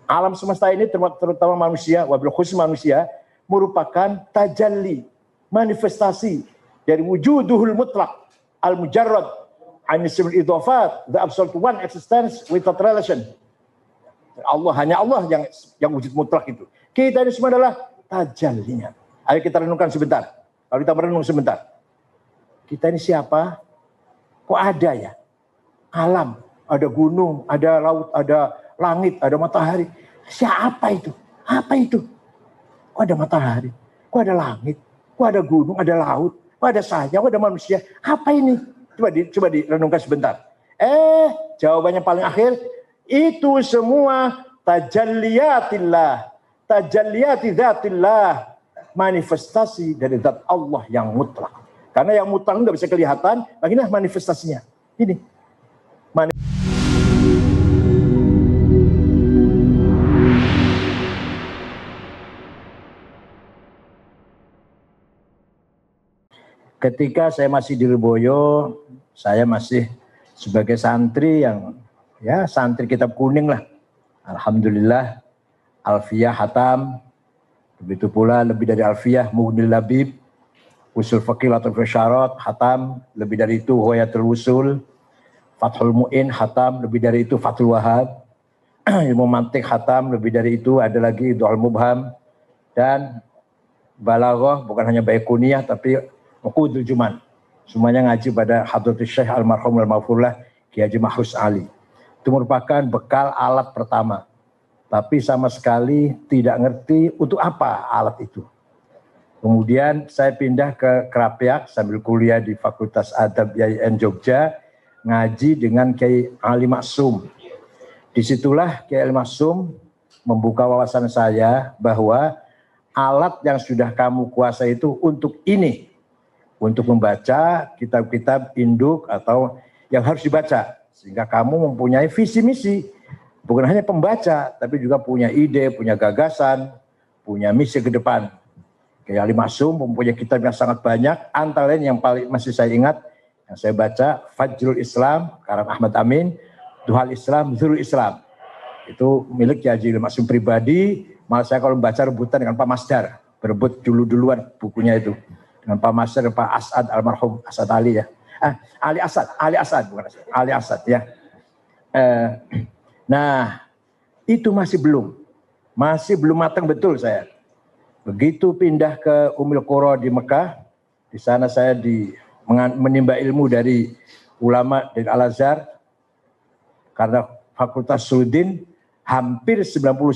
Alam semesta ini terutama manusia, wabil khusus manusia, merupakan tajalli, manifestasi dari wujuduhul mutlak, al-mujarrad, anisul idhafat, the absolute one existence without relation. Allah, hanya Allah yang wujud mutlak itu. Kita ini semua adalah tajallinya. Ayo kita renungkan sebentar. Kalau kita merenung sebentar. Kita ini siapa? Kok ada ya? Alam, ada gunung, ada laut, ada langit, ada matahari. Siapa itu? Apa itu? Kok ada matahari? Kok ada langit? Kok ada gunung, ada laut? Kok ada saya? Kok ada manusia? Apa ini? Coba direnungkan sebentar. Jawabannya paling akhir, itu semua tajalliyatillah, tajalliyati dzatillah, manifestasi dari zat Allah yang mutlak. Karena yang mutlak nggak bisa kelihatan, beginilah manifestasinya. Ini. Ketika saya masih di Lirboyo, saya masih sebagai santri yang santri kitab kuning lah. Alhamdulillah, Alfiyah Hatam, begitu pula lebih dari Alfiyah Mughnil Labib, Usul Fiqh atau Syarat Hatam, lebih dari itu Hoyatul Usul, Fathul Mu'in Hatam, lebih dari itu Fathul Wahab, Ilmu Mantiq Hatam, lebih dari itu ada lagi Du'al Mubham, dan Balaghah, bukan hanya Baiquniyah tapi Uqudul Juman. Semuanya ngaji pada Hadratus Syekh Almarhum Al-Maghfurlah Kiai Haji Mahrus Ali. Itu merupakan bekal alat pertama. Tapi sama sekali tidak ngerti untuk apa alat itu. Kemudian saya pindah ke Krapyak sambil kuliah di Fakultas Adab IAIN Jogja, ngaji dengan Kiai Ali Maksum. Disitulah Kiai Ali Maksum membuka wawasan saya bahwa alat yang sudah kamu kuasai itu untuk ini. Untuk membaca kitab-kitab induk atau yang harus dibaca. Sehingga kamu mempunyai visi misi. Bukan hanya pembaca, tapi juga punya ide, punya gagasan, punya misi ke depan. Kiai Ali Maksum mempunyai kitab yang sangat banyak. Antara lain yang paling masih saya ingat, yang saya baca, Fajrul Islam, karang Ahmad Amin, Duhal Islam, Zurul Islam. Itu milik Kiai Ali Maksum pribadi. Malah saya kalau membaca rebutan dengan Pak Masdar. Berebut dulu-duluan bukunya itu. Dengan Pak Masdar dan Pak Asad, almarhum Asad Ali ya. Ali Asad bukan Asad, Ali Asad ya. Nah, itu masih belum matang betul saya. Begitu pindah ke Ummul Qura di Mekah, di sana saya menimba ilmu dari ulama dari Al-Azhar. Karena Fakultas Suludin hampir 99%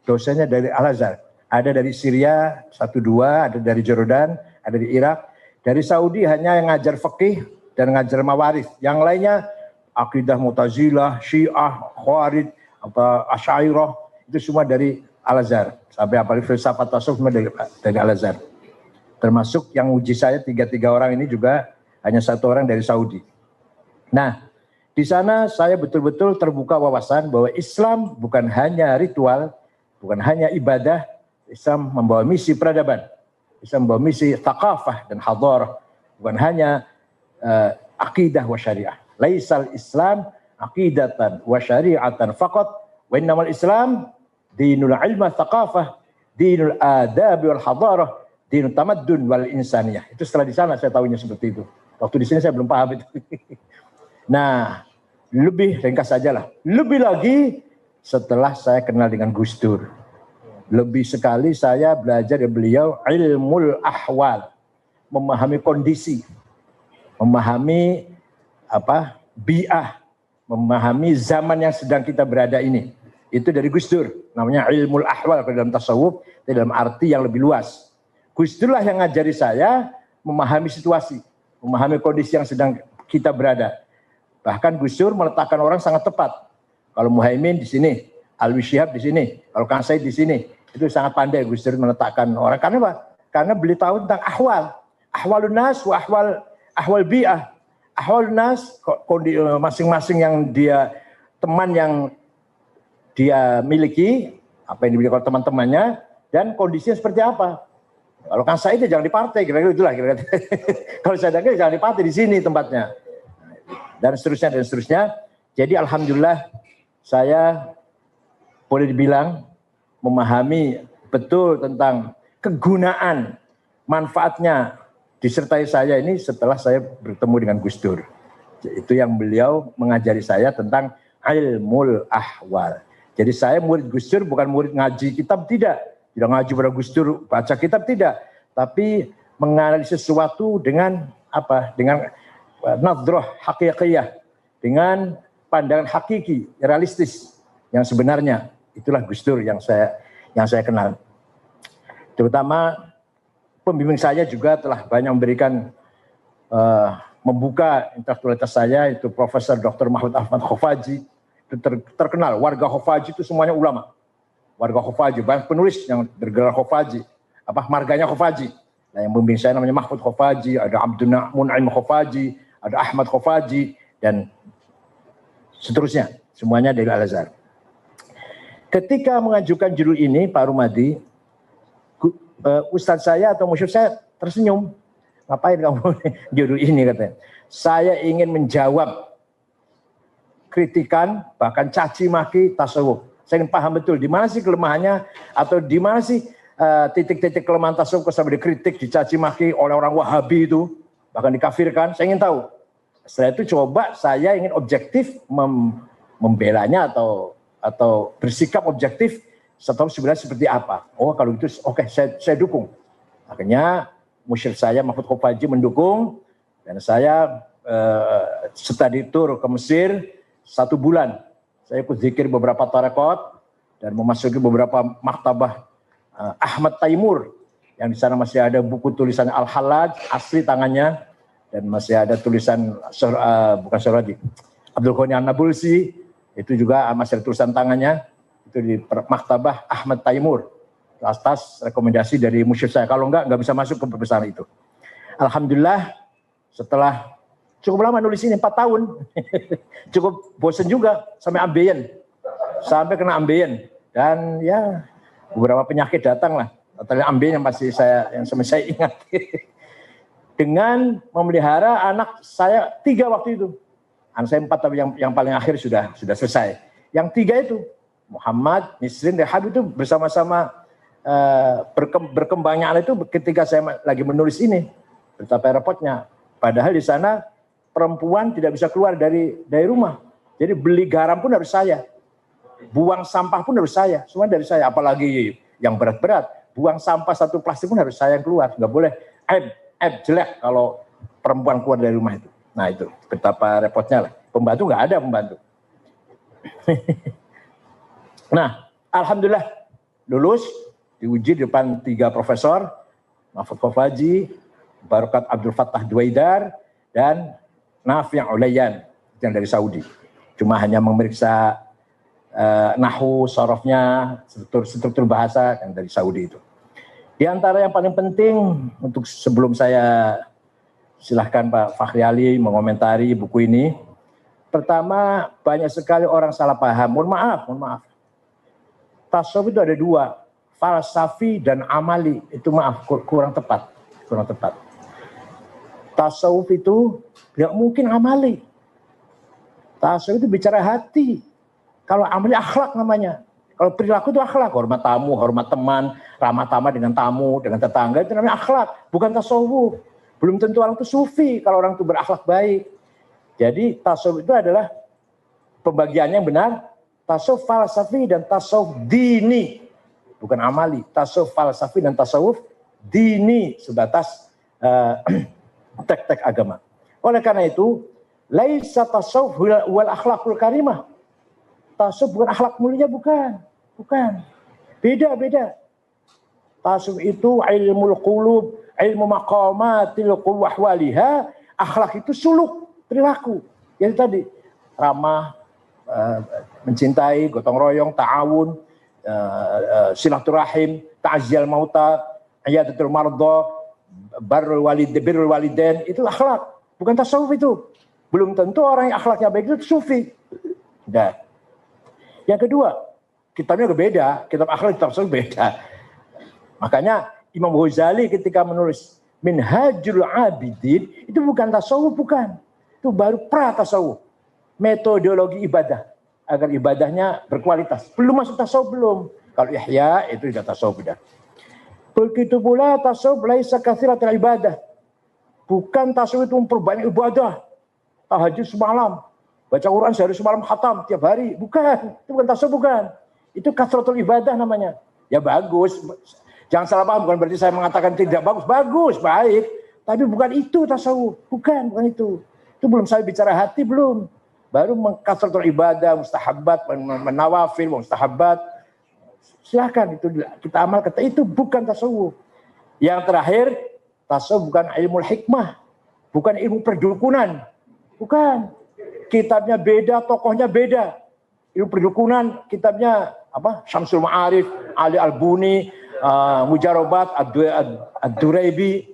dosennya dari Al-Azhar. Ada dari Syria 1-2, ada dari Jordan, ada dari Irak. Dari Saudi hanya yang ngajar fikih dan ngajar mawarith. Yang lainnya akidah Mu'tazilah, Syiah, Khawarij, Asy'ariyah, itu semua dari Al-Azhar. Sampai apalagi filsafat tasawuf dari Al-Azhar. Termasuk yang uji saya 3 orang ini juga hanya 1 orang dari Saudi. Nah, di sana saya betul-betul terbuka wawasan bahwa Islam bukan hanya ritual, bukan hanya ibadah. Islam membawa misi peradaban, Islam membawa misi thaqafah dan hadharah, bukan hanya akidah wa syariah. Laisal Islam aqidatan wa syari'atan faqat, wa innamal Islam dinul ilma thaqafah, dinul adab wal hadharah, dinul tamaddun wal insaniyah. Itu setelah di sana saya tahunya seperti itu. Waktu di sini saya belum paham itu. Nah, lebih ringkas sajalah. Lebih lagi setelah saya kenal dengan Gus Dur. Lebih sekali saya belajar dari beliau ilmul ahwal, memahami kondisi, memahami bi'ah, memahami zaman yang sedang kita berada ini. Itu dari Gus Dur, namanya ilmul ahwal dalam tasawuf, dalam arti yang lebih luas. Gus Dur lah yang ngajari saya memahami situasi, memahami kondisi yang sedang kita berada. Bahkan Gus Dur meletakkan orang sangat tepat. Kalau Muhaimin di sini, Alwi Syihab di sini, kalau Kang Said di sini. Itu sangat pandai Gus Dur meletakkan orang. Karena apa? Karena beliau tahu tentang ahwal. Ahwalun nas wa ahwal bi'ah. Ahwalun nas, masing-masing yang dia, teman yang dia miliki, apa yang dimiliki oleh teman-temannya, dan kondisinya seperti apa. Kalau Kang Said itu jangan di partai, kira-kira itulah. Kalau saya dengar jangan di partai, di sini tempatnya. Dan seterusnya. Jadi alhamdulillah saya boleh dibilang memahami betul tentang kegunaan, manfaatnya disertai saya ini setelah saya bertemu dengan Gus Dur. Itu yang beliau mengajari saya tentang ilmul ahwal. Jadi saya murid Gus Dur bukan murid ngaji kitab, tidak ngaji pada Gus Dur, baca kitab, tidak. Tapi menganalisis sesuatu dengan apa? Dengan nadhrah haqiqiyah, dengan pandangan hakiki, realistis yang sebenarnya. Itulah Gus Dur yang saya kenal. Terutama pembimbing saya juga telah banyak memberikan membuka intelektualitas saya, itu Profesor Dr. Mahmud Ahmad Khofaji, itu terkenal, warga Khofaji itu semuanya ulama. Warga Khofaji, banyak penulis yang bergelar Khofaji, marganya Khofaji. Nah, yang membimbing saya namanya Mahmud Khofaji, ada Abdul Mun'im Khofaji, ada Ahmad Khofaji, dan seterusnya, semuanya dari Al-Azhar. Ketika mengajukan judul ini, Pak Rumadi, Ustadz saya atau musyrik saya tersenyum. Ngapain kamu judul ini, katanya. Saya ingin menjawab kritikan, bahkan caci maki tasawuf. Saya ingin paham betul di mana sih kelemahannya, atau di mana sih titik-titik kelemahan tasawuf sampai dikritik, dicaci maki oleh orang Wahabi itu, bahkan dikafirkan. Saya ingin tahu. Setelah itu coba saya ingin objektif membelanya atau bersikap objektif setelah sebenarnya seperti apa. Oh, kalau itu oke, saya dukung. Akhirnya musyrik saya Mahmud Khofaji mendukung, dan saya study tour ke Mesir 1 bulan. Saya ikut zikir beberapa tarekat dan memasuki beberapa maktabah Ahmad Taimur, yang di sana masih ada buku tulisan Al-Hallaj asli tangannya, dan masih ada tulisan bukan Suradi, Abdul Ghani An-Nabulsi, itu juga masih ada tulisan tangannya, itu di maktabah Ahmad Taimur, atas rekomendasi dari musyrik saya. Kalau nggak bisa masuk ke perpustakaan itu. Alhamdulillah, setelah cukup lama nulis ini, 4 tahun, cukup bosen juga, sampai ambeien, sampai kena ambeien, dan ya beberapa penyakit datang lah. Ternyata ambeien yang saya ingat. Dengan memelihara anak saya 3 waktu itu. Anak saya 4, tapi yang paling akhir sudah selesai. Yang 3 itu, Muhammad, Nisrin, dan Habib, itu bersama-sama berkembangnya anak itu ketika saya lagi menulis ini. Betapa repotnya. Padahal di sana perempuan tidak bisa keluar dari rumah. Jadi beli garam pun harus saya. Buang sampah pun harus saya. Semua dari saya. Apalagi yang berat-berat. Buang sampah 1 plastik pun harus saya yang keluar. Nggak boleh jelek kalau perempuan keluar dari rumah itu. Nah itu betapa repotnya lah. Pembantu nggak ada pembantu. Nah, alhamdulillah lulus, diuji di depan 3 profesor, Mahfud Khofaji, Barokat Abdul Fattah Duwaidar, dan Nafi' Ulayyan yang dari Saudi. Cuma hanya memeriksa nahwu, sorofnya, struktur bahasa yang dari Saudi itu. Di antara yang paling penting untuk sebelum saya silahkan Pak Fakhri Ali mengomentari buku ini. Pertama, banyak sekali orang salah paham. Mohon maaf. Tasawuf itu ada 2. Falsafi dan amali. Itu kurang tepat. Tasawuf itu tidak mungkin amali. Tasawuf itu bicara hati. Kalau amali akhlak namanya. Kalau perilaku itu akhlak. Hormat tamu, hormat teman, ramah tamah dengan tamu, dengan tetangga. Itu namanya akhlak. Bukan tasawuf. Belum tentu orang itu sufi kalau orang itu berakhlak baik. Jadi tasawuf itu adalah pembagiannya yang benar. Tasawuf falsafi dan tasawuf dini. Bukan amali. Tasawuf falsafi dan tasawuf dini. Sebatas tek-tek agama. Oleh karena itu, laisa tasawuf wal akhlakul karimah. Tasawuf bukan akhlak mulia, bukan. Beda. Tasawuf itu ilmul qulub, ilmu maqamatil quwwah waliha. Akhlak itu suluk, perilaku. Yang tadi ramah, mencintai, gotong royong, ta'awun, silaturahim, ta'ziyal mauta, iyadatul mardha, birrul walidain, itu akhlak, bukan tasawuf itu. Belum tentu orang yang akhlaknya baik itu sufi. Nah. Yang kedua, kitabnya beda, kitab akhlak, kitab tasawuf beda. Makanya Imam Ghazali ketika menulis Minhajul Abidin, itu bukan tasawuf, bukan. Itu baru pra tasawuf, metodologi ibadah. agar ibadahnya berkualitas. Belum masuk tasawuf belum. Kalau ihya itu sudah tasawuf sudah. Begitu pula tasawuf laisa katsiratul ibadah. Bukan tasawuf itu memperbanyak ibadah. Tahajud semalam, baca Quran sehari semalam khatam tiap hari. Bukan, itu bukan tasawuf bukan. Itu katsratul ibadah namanya. Ya bagus. Jangan salah paham, bukan berarti saya mengatakan tidak bagus. Bagus, baik. Tapi bukan itu tasawuf. Bukan itu. Itu belum saya bicara hati belum. Baru katsratul ibadah, mustahabbat, menawafil, mustahabbat. Silakan itu kita amal kata itu bukan tasawuf. Yang terakhir, tasawuf bukan ilmu hikmah, bukan ilmu perdukunan. Bukan. Kitabnya beda, tokohnya beda. Ilmu perdukunan kitabnya apa? Syamsul Ma'arif, Ali Al-Buni, Mujarobat, Ad-Duraibi,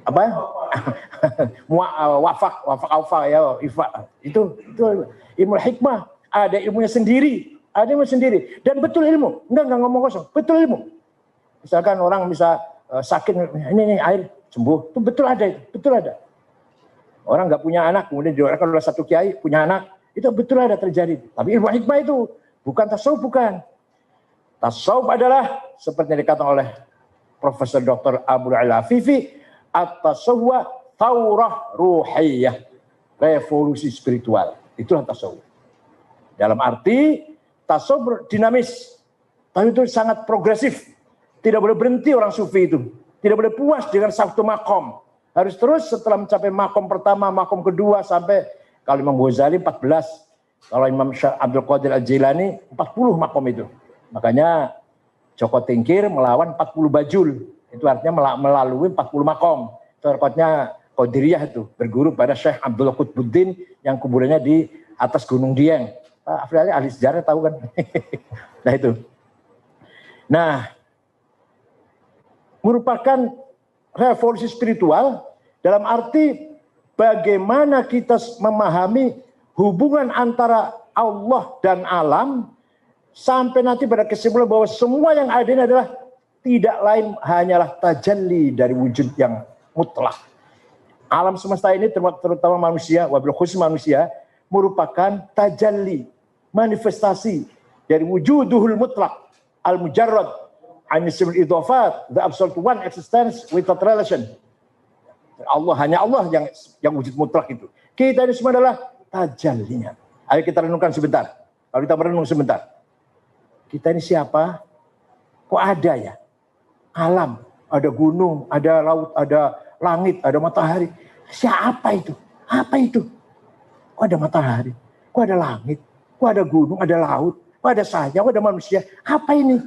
apa? Wafak ya, itu ilmu hikmah. Ada ilmunya sendiri, Dan betul ilmu, enggak ngomong kosong, betul ilmu. Misalkan orang bisa sakit, ini air sembuh, itu betul ada. Orang nggak punya anak, kemudian didoakan oleh satu kiai punya anak, itu betul ada terjadi. Tapi ilmu hikmah itu bukan tasawuf, bukan. Tasawuf adalah seperti yang dikatakan oleh Profesor Dr. Abu Al-Afifi, at-tasawwuf thawrah ruhiyah, revolusi spiritual. Itulah tasawuf. Dalam arti tasawuf dinamis, tapi itu sangat progresif. Tidak boleh berhenti orang sufi itu. Tidak boleh puas dengan satu makom. Harus terus setelah mencapai makom pertama, makom kedua, sampai kalau Imam Ghazali 14. Kalau Imam Abdul Qadir Al-Jilani 40 makom itu. Makanya Joko Tingkir melawan 40 bajul. Itu artinya melalui 40 makom. Itu rekodnya Qadiriyah itu. Berguru pada Syekh Abdullah Qutbuddin yang kuburannya di atas Gunung Dieng. Pak Afrili ahli sejarah tahu kan? Nah itu. Nah, merupakan revolusi spiritual dalam arti bagaimana kita memahami hubungan antara Allah dan alam sampai nanti pada kesimpulan bahwa semua yang ada ini adalah tidak lain hanyalah tajalli dari wujud yang mutlak. Alam semesta ini terutama manusia, wabil khusus manusia, merupakan tajalli, manifestasi dari wujuduhul mutlak, al-mujarrad, anisimul idhafat, the absolute one existence without relation. Allah, hanya Allah yang wujud mutlak itu. Kita ini semua adalah tajallinya. Ayo kita renungkan sebentar. Kalau kita merenung sebentar. Kita ini siapa? Kok ada ya? Alam, ada gunung, ada laut, ada langit, ada matahari. Siapa itu? Apa itu? Kok ada matahari? Kok ada langit? Kok ada gunung, ada laut? Kok ada saya? Kok ada manusia? Apa ini?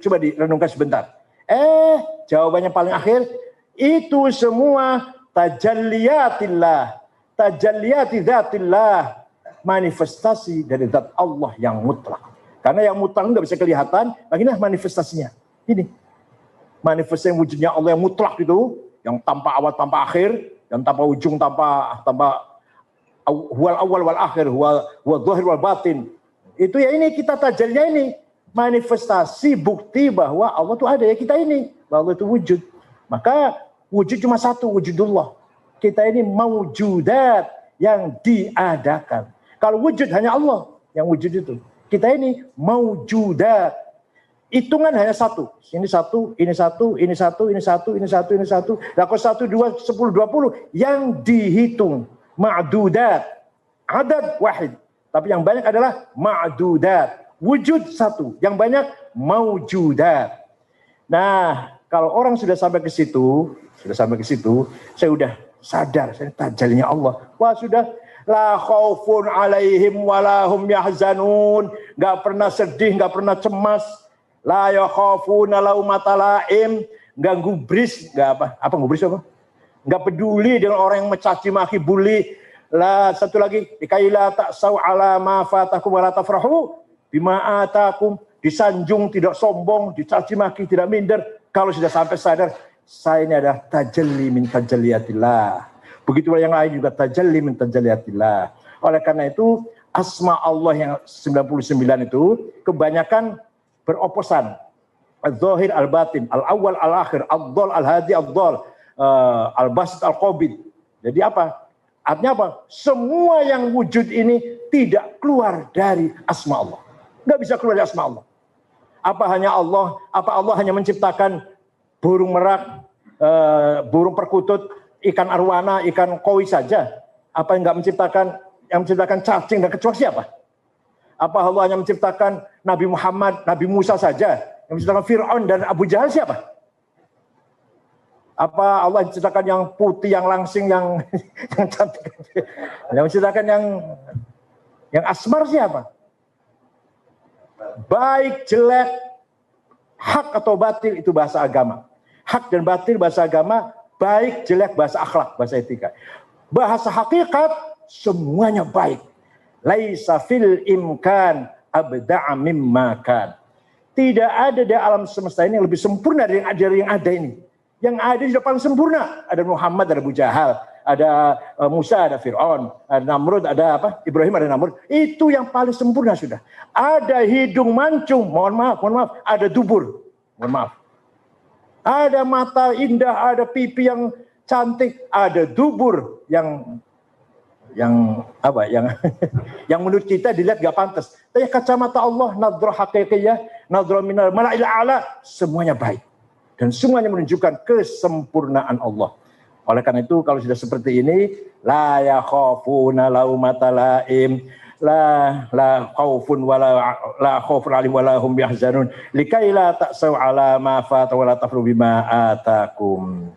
Coba direnungkan sebentar. Jawabannya paling akhir, itu semua tajalliyatillah, tajalliyati dzatillah, manifestasi dari zat Allah yang mutlak. Karena yang mutlak nggak bisa kelihatan, beginilah manifestasinya. Ini manifestasi wujudnya Allah yang mutlak itu, yang tanpa awal tanpa akhir, yang tanpa ujung tanpa huwal awal wal akhir, huwal zahir wal batin. Itu ya ini kita tajallinya ini. Manifestasi bukti bahwa Allah itu ada, ya kita ini, bahwa Allah itu wujud. Maka wujud cuma satu, wujudullah. Kita ini maujudat yang diadakan. Kalau wujud hanya Allah yang wujud itu. Kita ini maujudat. Hitungan hanya satu. Ini satu, ini satu, ini satu, ini satu, ini satu, ini satu. Nah kalau 1, 2, 10, 20 yang dihitung ma'dudat. Adad wahid. Tapi yang banyak adalah ma'dudat. Wujud satu, yang banyak maujudat. Nah, kalau orang sudah sampai ke situ, saya udah sadar, saya tajallinya Allah. Wah sudah, la khaufun alaihim walahum yahzanun, nggak pernah sedih, nggak pernah cemas. La yakhafuna laumata laim, nggak gubris, nggak apa gubris apa? Nggak peduli dengan orang yang mencaci maki, bully. Lah satu lagi, dikaila ta'sau ala ma fatakum wa la tafrahu bima atakum, disanjung tidak sombong, dicaci maki tidak minder. Kalau sudah sampai sadar, saya ini adalah tajalli min tajalliyatillah. Begitu yang lain juga tajalli min tajalliyatillah. Oleh karena itu, asma Allah yang 99 itu kebanyakan beroposan. Al-zahir al-batin, al-awwal al-akhir, al-dhal al-hadi al-dhal, al-basit al-qabid. Jadi apa? Artinya apa? Semua yang wujud ini tidak keluar dari asma Allah. Nggak bisa keluar dari asma Allah. Apa Allah hanya menciptakan burung merak, burung perkutut, ikan arwana, ikan koi saja? Apa yang menciptakan cacing dan kecoa siapa? Apa Allah hanya menciptakan Nabi Muhammad, Nabi Musa saja? Yang menciptakan Fir'aun dan Abu Jahal siapa? Apa Allah menciptakan yang putih, yang langsing, yang cantik? Yang menciptakan yang asmar siapa? Baik, jelek, hak atau batil itu bahasa agama. Hak dan batil bahasa agama, baik, jelek bahasa akhlak, bahasa etika. Bahasa hakikat semuanya baik. Laisa fil imkan abda'a mimma kan. Tidak ada di alam semesta ini yang lebih sempurna dari yang ada ini. Yang ada sudah paling sempurna. Ada Muhammad, ada Abu Jahal, ada Musa, ada Fir'aun, ada Namrud, ada Ibrahim, ada Namrud. Itu yang paling sempurna sudah. Ada hidung mancung, mohon maaf, ada dubur, mohon maaf. Ada mata indah, ada pipi yang cantik, ada dubur yang menurut kita dilihat gak pantas. Tapi kacamata Allah, nadhrah haqiqiyah, nadhrah minal mala'il a'la, semuanya baik. Dan semuanya menunjukkan kesempurnaan Allah. Oleh karena itu kalau sudah seperti ini, la yakhafuna laumata laim, la khaufun wala la khaufun alim wala hum yahzanun, likai la ta'sau ala ma fata wala tafru bima atakum.